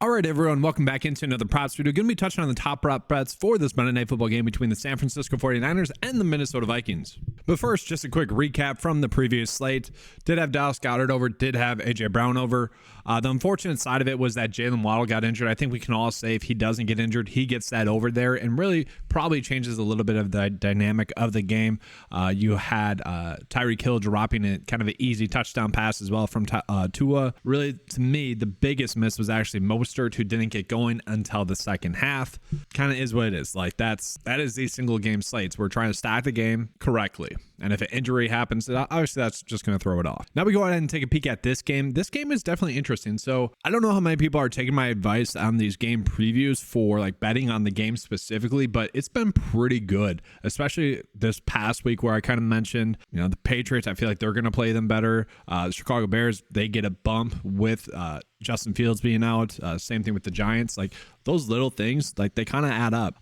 All right, everyone, welcome back into another props video. Going to be touching on the top prop bets for this Monday Night Football game between the San Francisco 49ers and the Minnesota Vikings. But first, just a quick recap from the previous slate. Did have Dallas Goedert over, did have A.J. Brown over. The unfortunate side of it was that Jalen Waddle got injured. I think we can all say if he doesn't get injured, he gets that over there and really probably changes a little bit of the dynamic of the game. You had Tyreek Hill dropping it, kind of an easy touchdown pass as well from Tua. Really, to me, the biggest miss was actually Mostert, who didn't get going until the second half. Kind of is what it is. Like that is these single game slates. We're trying to stack the game correctly. And if an injury happens, obviously that's just going to throw it off. Now we go ahead and take a peek at this game. This game is definitely interesting. So I don't know how many people are taking my advice on these game previews for like betting on the game specifically, but it's been pretty good, especially this past week where I kind of mentioned, the Patriots, I feel like they're going to play them better. The Chicago Bears, they get a bump with Justin Fields being out. Same thing with the Giants. Like those little things, like they kind of add up.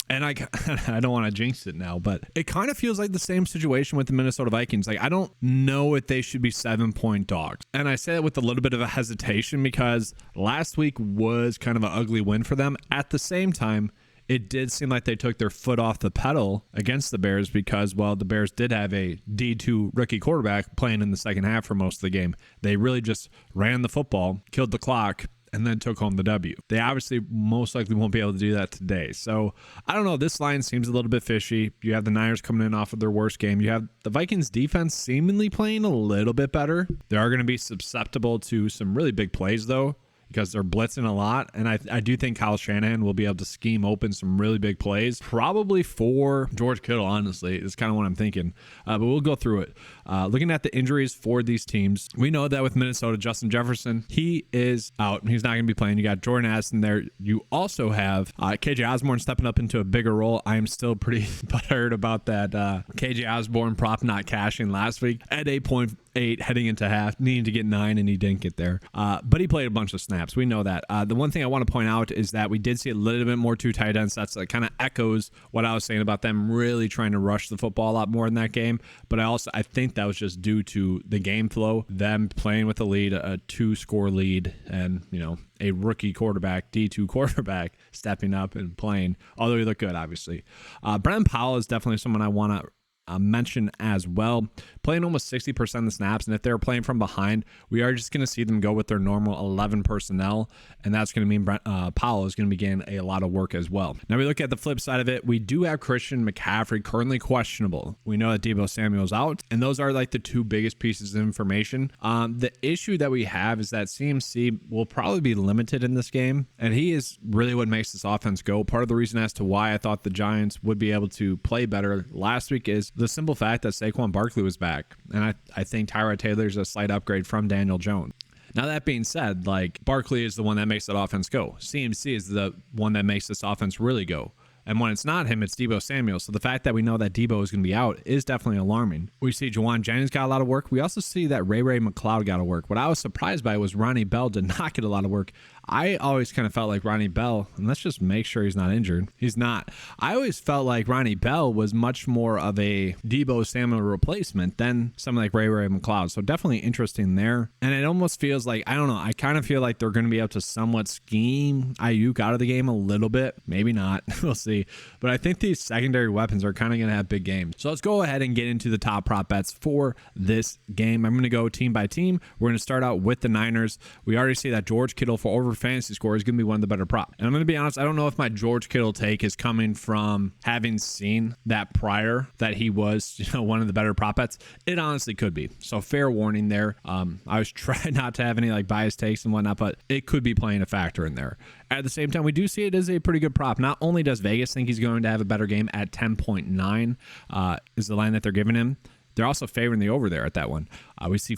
And I don't want to jinx it now, but it kind of feels like the same situation with the Minnesota Vikings. Like I don't know if they should be 7-point dogs. And I say that with a little bit of a hesitation because last week was kind of an ugly win for them. At the same time, it did seem like they took their foot off the pedal against the Bears because, well, the Bears did have a D2 rookie quarterback playing in the second half for most of the game. They really just ran the football, killed the clock, and then took home the W. They obviously most likely won't be able to do that today. So I don't know. This line seems a little bit fishy. You have the Niners coming in off of their worst game. You have the Vikings defense seemingly playing a little bit better. They are going to be susceptible to some really big plays, though, because they're blitzing a lot. And I do think Kyle Shanahan will be able to scheme open some really big plays, probably for George Kittle, honestly. It's kind of what I'm thinking. But we'll go through it. Looking at the injuries for these teams, we know that with Minnesota, Justin Jefferson, he is out. He's not going to be playing. You got Jordan Addison there. You also have KJ Osborne stepping up into a bigger role. I am still pretty butthurt about that KJ Osborne prop not cashing last week at 8.8 heading into half, needing to get 9, and he didn't get there. But he played a bunch of snaps. We know that. The one thing I want to point out is that we did see a little bit more two tight ends. That's like kind of echoes what I was saying about them really trying to rush the football a lot more in that game. But I think that was just due to the game flow, them playing with the lead, a 2-score lead, and a rookie quarterback, D2 quarterback, stepping up and playing. Although he looked good, obviously. Brennan Powell is definitely someone I want to mention as well, playing almost 60% of the snaps, and if they're playing from behind, we are just going to see them go with their normal 11 personnel, and that's going to mean Powell is going to be getting a lot of work as well. Now we look at the flip side of it. We do have Christian McCaffrey currently questionable. We know that Deebo Samuel's out, and those are like the two biggest pieces of information. The issue that we have is that CMC will probably be limited in this game, and he is really what makes this offense go. Part of the reason as to why I thought the Giants would be able to play better last week is the simple fact that Saquon Barkley was back. And I think Tyrod Taylor's a slight upgrade from Daniel Jones. Now, that being said, like Barkley is the one that makes that offense go. CMC is the one that makes this offense really go. And when it's not him, it's Deebo Samuel. So the fact that we know that Deebo is going to be out is definitely alarming. We see Juwan Jennings got a lot of work. We also see that Ray McLeod got a work. What I was surprised by was Ronnie Bell did not get a lot of work. I always kind of felt like Ronnie Bell, and let's just make sure he's not injured. He's not. I always felt like Ronnie Bell was much more of a Deebo Samuel replacement than someone like Ray McLeod. So definitely interesting there. And it almost feels like, I don't know, I kind of feel like they're going to be able to somewhat scheme Ayuk out of the game a little bit. Maybe not. We'll see. But I think these secondary weapons are kind of going to have big games. So let's go ahead and get into the top prop bets for this game. I'm going to go team by team. We're going to start out with the Niners. We already see that George Kittle for over fantasy score is going to be one of the better props. And I'm going to be honest, I don't know if my George Kittle take is coming from having seen that prior that he was, one of the better prop bets. It honestly could be. So fair warning there. I was trying not to have any like biased takes and whatnot, but it could be playing a factor in there. At the same time, we do see it as a pretty good prop. Not only does Vegas think he's going to have a better game at 10.9 is the line that they're giving him. They're also favoring the over there at that one. We see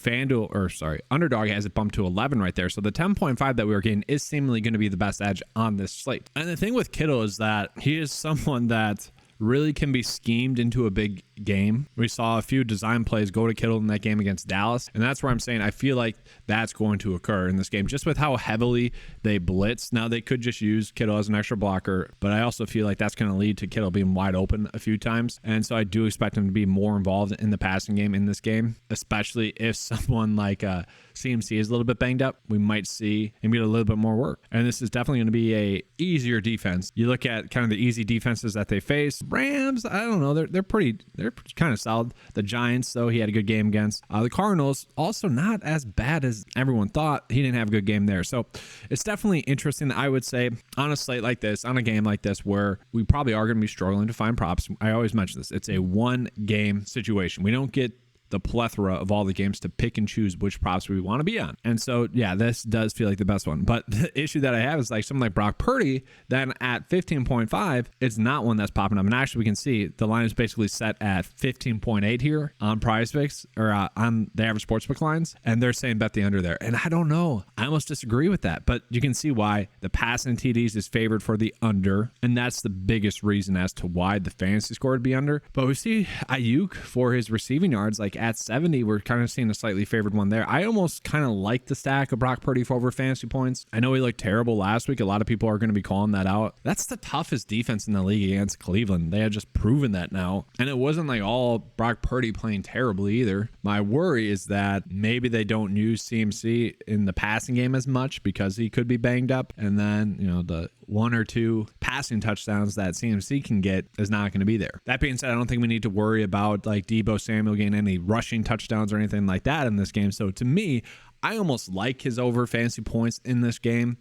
Underdog has it bumped to 11 right there. So the 10.5 that we were getting is seemingly going to be the best edge on this slate. And the thing with Kittle is that he is someone that really can be schemed into a big game. We saw a few design plays go to Kittle in that game against Dallas, and that's where I'm saying I feel like that's going to occur in this game, just with how heavily they blitz. Now, they could just use Kittle as an extra blocker, but I also feel like that's going to lead to Kittle being wide open a few times, and so I do expect him to be more involved in the passing game in this game, especially if someone like CMC is a little bit banged up, we might see him get a little bit more work. And this is definitely going to be a easier defense. You look at kind of the easy defenses that they face. Rams, I don't know, they're kind of solid. The Giants, though, he had a good game against. The Cardinals, also not as bad as everyone thought. He didn't have a good game there. So it's definitely interesting, I would say, on a slate like this, on a game like this, where we probably are going to be struggling to find props. I always mention this. It's a one-game situation. We don't get the plethora of all the games to pick and choose which props we want to be on. And so, yeah, this does feel like the best one. But the issue that I have is like something like Brock Purdy, then at 15.5, it's not one that's popping up. And actually, we can see the line is basically set at 15.8 here on PrizePicks or on the average sportsbook lines. And they're saying bet the under there. And I don't know. I almost disagree with that. But you can see why the passing TDs is favored for the under. And that's the biggest reason as to why the fantasy score would be under. But we see Ayuk for his receiving yards, like at 70, we're kind of seeing a slightly favored one there. I almost kind of like the stack of Brock Purdy for over fantasy points. I know he looked terrible last week. A lot of people are going to be calling that out. That's the toughest defense in the league against Cleveland. They have just proven that now. And it wasn't like all Brock Purdy playing terribly either. My worry is that maybe they don't use CMC in the passing game as much because he could be banged up. And then, the one or two passing touchdowns that CMC can get is not going to be there. That being said, I don't think we need to worry about like Deebo Samuel getting any rushing touchdowns or anything like that in this game. So to me, I almost like his over fantasy points in this game.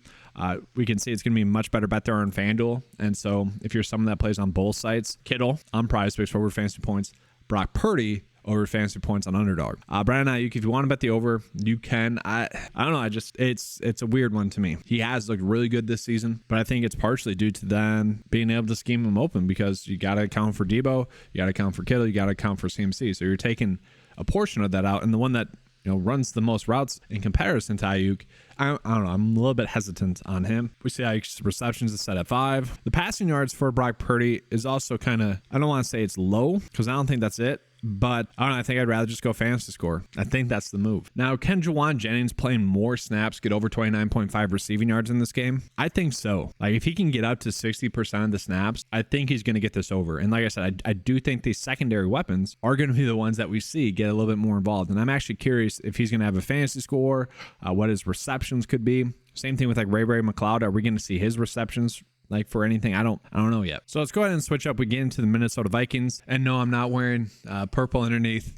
We can see it's going to be a much better bet there on FanDuel. And so if you're someone that plays on both sites, Kittle on PrizePicks for over fantasy points, Brock Purdy over fantasy points on Underdog. Brandon Ayuk, if you want to bet the over, you can. I don't know. It's a weird one to me. He has looked really good this season, but I think it's partially due to them being able to scheme him open because you got to account for Deebo, you got to account for Kittle, you got to account for CMC. So you're taking a portion of that out, and the one that runs the most routes in comparison to Ayuk, I don't know. I'm a little bit hesitant on him. We see Ayuk's receptions is set at 5. The passing yards for Brock Purdy is also kind of, I don't want to say it's low because I don't think that's it. But I don't know. I think I'd rather just go fantasy score. I think that's the move. Now, can Juwan Jennings playing more snaps get over 29.5 receiving yards in this game? I think so. Like if he can get up to 60% of the snaps, I think he's going to get this over. And like I said, I do think these secondary weapons are going to be the ones that we see get a little bit more involved. And I'm actually curious if he's going to have a fantasy score, what his receptions could be. Same thing with like Ray McLeod. Are we going to see his receptions like for anything? I don't know yet. So let's go ahead and switch up. We get into the Minnesota Vikings. And no, I'm not wearing purple underneath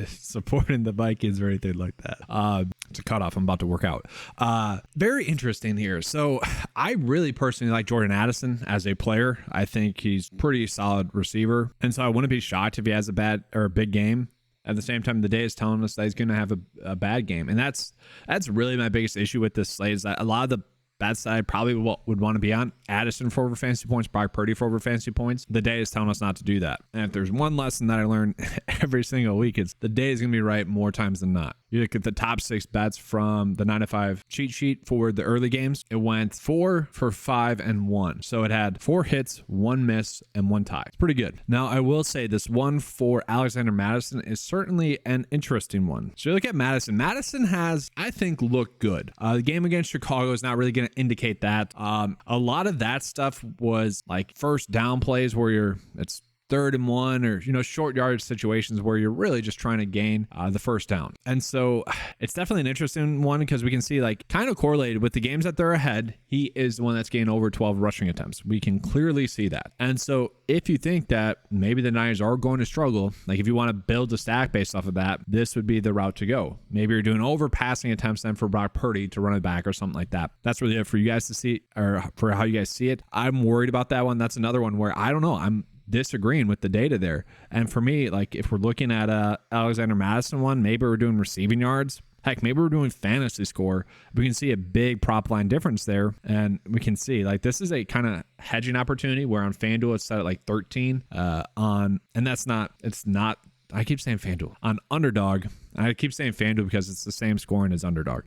supporting the Vikings or anything like that. It's a cutoff. I'm about to work out. Very interesting here. So I really personally like Jordan Addison as a player. I think he's pretty solid receiver. And so I wouldn't be shocked if he has a bad or a big game. At the same time, the day is telling us that he's going to have a bad game. And that's really my biggest issue with this slate is that a lot of the bets that I probably would want to be on, Addison for over fantasy points, Brock Purdy for over fantasy points, the day is telling us not to do that. And if there's one lesson that I learn every single week, it's the day is going to be right more times than not. You look at the top 6 bets from the 9 to 5 cheat sheet for the early games. It went 4 for 5 and 1. So it had 4 hits, 1 miss, and 1 tie. It's pretty good. Now, I will say this one for Alexander Madison is certainly an interesting one. So you look at Madison. Madison has, I think, looked good. The game against Chicago is not really going to indicate that. A lot of that stuff was like first down plays where it's 3rd and 1 or, short yardage situations where you're really just trying to gain the first down. And so it's definitely an interesting one because we can see like kind of correlated with the games that they're ahead. He is the one that's gained over 12 rushing attempts. We can clearly see that. And so if you think that maybe the Niners are going to struggle, like if you want to build a stack based off of that, this would be the route to go. Maybe you're doing over passing attempts then for Brock Purdy to run it back or something like that. That's really it for you guys to see or for how you guys see it. I'm worried about that one. That's another one where I don't know. I'm disagreeing with the data there. And for me, like if we're looking at Alexander Madison one, maybe we're doing receiving yards. Heck, maybe we're doing fantasy score. We can see a big prop line difference there. And we can see like this is a kind of hedging opportunity where on FanDuel it's set at like 13 and it's not, I keep saying FanDuel. On Underdog, I keep saying FanDuel because it's the same scoring as Underdog.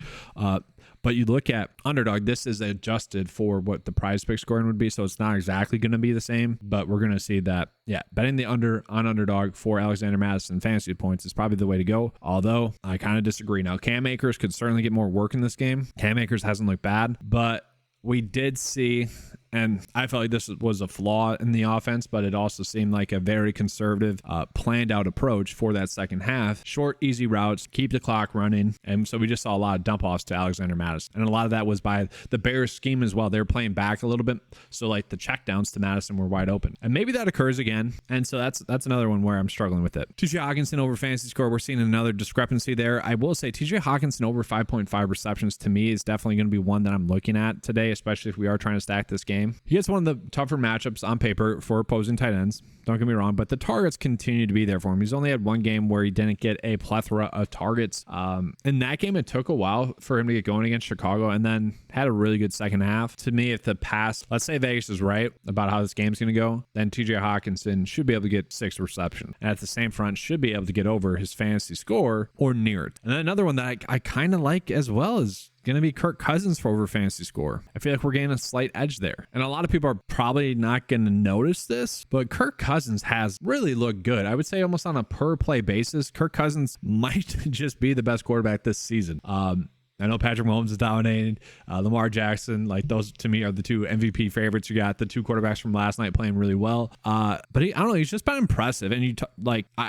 But you look at Underdog, this is adjusted for what the PrizePicks scoring would be. So it's not exactly going to be the same, but we're going to see that, betting the under on Underdog for Alexander Madison fantasy points is probably the way to go. Although I kind of disagree. Now, Cam Akers could certainly get more work in this game. Cam Akers hasn't looked bad, but we did see And I felt like this was a flaw in the offense, but it also seemed like a very conservative, planned out approach for that second half. Short, easy routes, keep the clock running. And so we just saw a lot of dump offs to Alexander Madison. And a lot of that was by the Bears scheme as well. They were playing back a little bit. So like the checkdowns to Madison were wide open. And maybe that occurs again. And so that's another one where I'm struggling with it. TJ Hawkinson over fantasy score. We're seeing another discrepancy there. I will say TJ Hawkinson over 5.5 receptions to me is definitely going to be one that I'm looking at today, especially if we are trying to stack this game. He gets one of the tougher matchups on paper for opposing tight ends. Don't get me wrong, but the targets continue to be there for him. He's only had one game where he didn't get a plethora of targets. In that game, it took a while for him to get going against Chicago and then had a really good second half. To me, if the pass, let's say Vegas is right about how this game's going to go, then TJ Hawkinson should be able to get 6 receptions. And at the same front, should be able to get over his fantasy score or near it. And then another one that I kind of like as well is going to be Kirk Cousins for over fantasy score. I feel like we're getting a slight edge there. And a lot of people are probably not going to notice this, but Kirk Cousins has really looked good. I would say almost on a per play basis, Kirk Cousins might just be the best quarterback this season. I know Patrick Mahomes is dominating. Lamar Jackson, like those to me are the 2 MVP favorites. You got the 2 quarterbacks from last night playing really well. But I don't know, he's just been impressive. And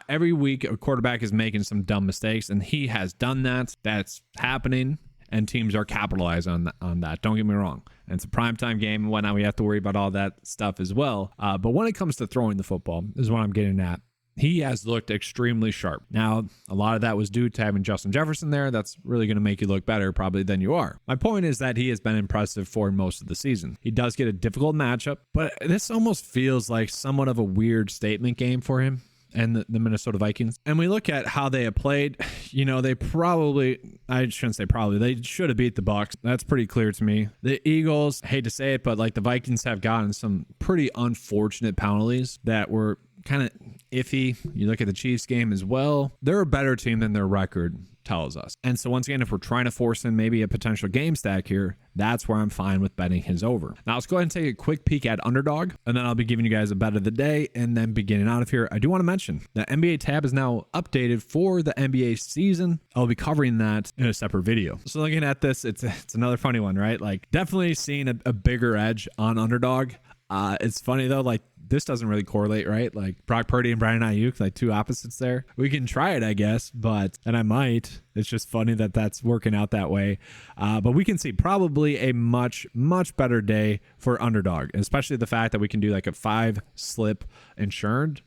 every week a quarterback is making some dumb mistakes, and he has done that. That's happening. And teams are capitalizing on that. Don't get me wrong. And it's a primetime game and whatnot. We have to worry about all that stuff as well. But when it comes to throwing the football is what I'm getting at. He has looked extremely sharp. Now, a lot of that was due to having Justin Jefferson there. That's really going to make you look better probably than you are. My point is that he has been impressive for most of the season. He does get a difficult matchup, but this almost feels like somewhat of a weird statement game for him and the Minnesota Vikings. And we look at how they have played, they probably, I shouldn't say probably, they should have beat the Bucs. That's pretty clear to me. The Eagles, hate to say it, but like the Vikings have gotten some pretty unfortunate penalties that were kind of iffy. You look at the Chiefs game as well. They're a better team than their record tells us. And so once again, if we're trying to force in maybe a potential game stack here, that's where I'm fine with betting his over. Now let's go ahead and take a quick peek at Underdog, and then I'll be giving you guys a bet of the day and then beginning out of here. I do want to mention the NBA tab is now updated for the NBA season. I'll be covering that in a separate video. So looking at this, it's another funny one, right? Like definitely seeing a bigger edge on Underdog. It's funny though, like this doesn't really correlate, right? Like Brock Purdy and Brandon Ayuk, like 2 opposites there. We can try it, I guess, and I might. It's just funny that that's working out that way. But we can see probably a much, much better day for Underdog, especially the fact that we can do like a 5-slip insured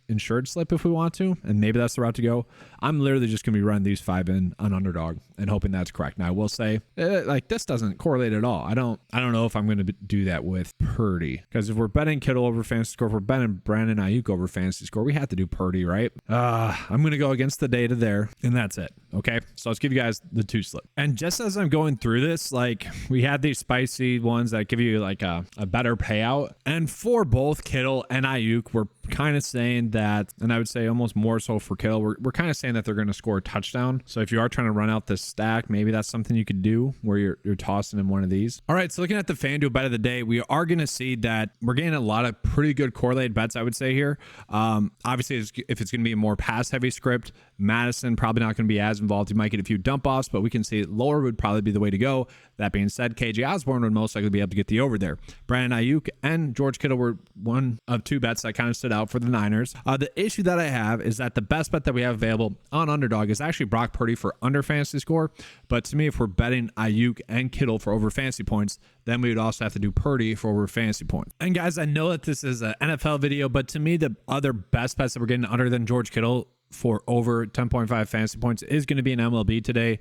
slip if we want to, and maybe that's the route to go. I'm literally just going to be running these 5 in on Underdog and hoping that's correct. Now I will say, like this doesn't correlate at all. I don't know if I'm going to do that with Purdy, because if we're betting Kittle over fantasy score, if we're betting Brandon Ayuk over fantasy score, we have to do Purdy, right? I'm going to go against the data there, and that's it. Okay, so let's give you guys the 2-slip. And just as I'm going through this, like we had these spicy ones that give you like a better payout, and for both Kittle and Ayuk, we're kind of saying that, and I would say almost more so for Kittle, we're kind of saying that they're going to score a touchdown. So if you are trying to run out this stack, maybe that's something you could do where you're tossing in one of these. All right, so looking at the FanDuel bet of the day, we are going to see that we're getting a lot of pretty good correlated bets, I would say here. Obviously, if it's going to be a more pass heavy script, Madison probably not going to be as involved. You might get a few dump offs, but we can see lower would probably be the way to go. That being said, KJ Osborne would most likely be able to get the over there. Brandon Ayuk and George Kittle were one of 2 bets that kind of stood out for the Niners. The issue that I have is that the best bet that we have available on Underdog is actually Brock Purdy for under fantasy score. But to me, if we're betting Ayuk and Kittle for over fantasy points, then we would also have to do Purdy for over fantasy points. And guys, I know that this is an NFL video, but to me, the other best bets that we're getting under than George Kittle for over 10.5 fantasy points is going to be an MLB today.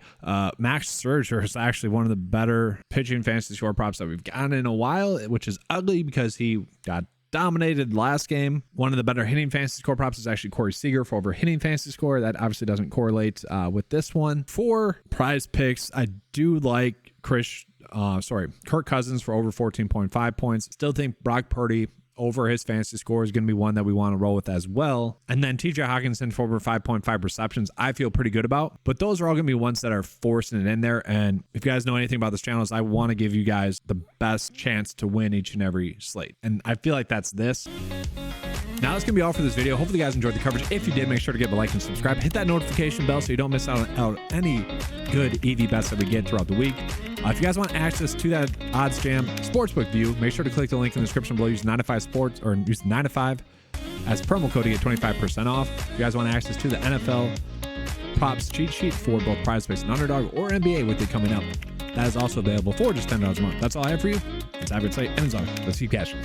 Max Scherzer is actually one of the better pitching fantasy score props that we've gotten in a while, which is ugly because he got dominated last game. One of the better hitting fantasy score props is actually Corey Seager for over hitting fantasy score. That obviously doesn't correlate with this one. For prize picks, I do like Kirk Cousins for over 14.5 points. Still think Brock Purdy over his fantasy score is going to be one that we want to roll with as well. And then TJ Hawkinson for over 5.5 receptions, I feel pretty good about. But those are all going to be ones that are forcing it in there. And if you guys know anything about this channel, I want to give you guys the best chance to win each and every slate. And I feel like that's this. Now that's going to be all for this video. Hopefully you guys enjoyed the coverage. If you did, make sure to give a like and subscribe. Hit that notification bell so you don't miss out on any good EV bets that we get throughout the week. If you guys want access to that ODDSJAM sportsbook view, make sure to click the link in the description below. Use 9to5 Sports or use 9to5 as promo code to get 25% off. If you guys want access to the NFL props cheat sheet for both PrizePicks and Underdog or NBA with it coming up, that is also available for just $10 a month. That's all I have for you. It's Average Slate and it's on. Let's keep cashing.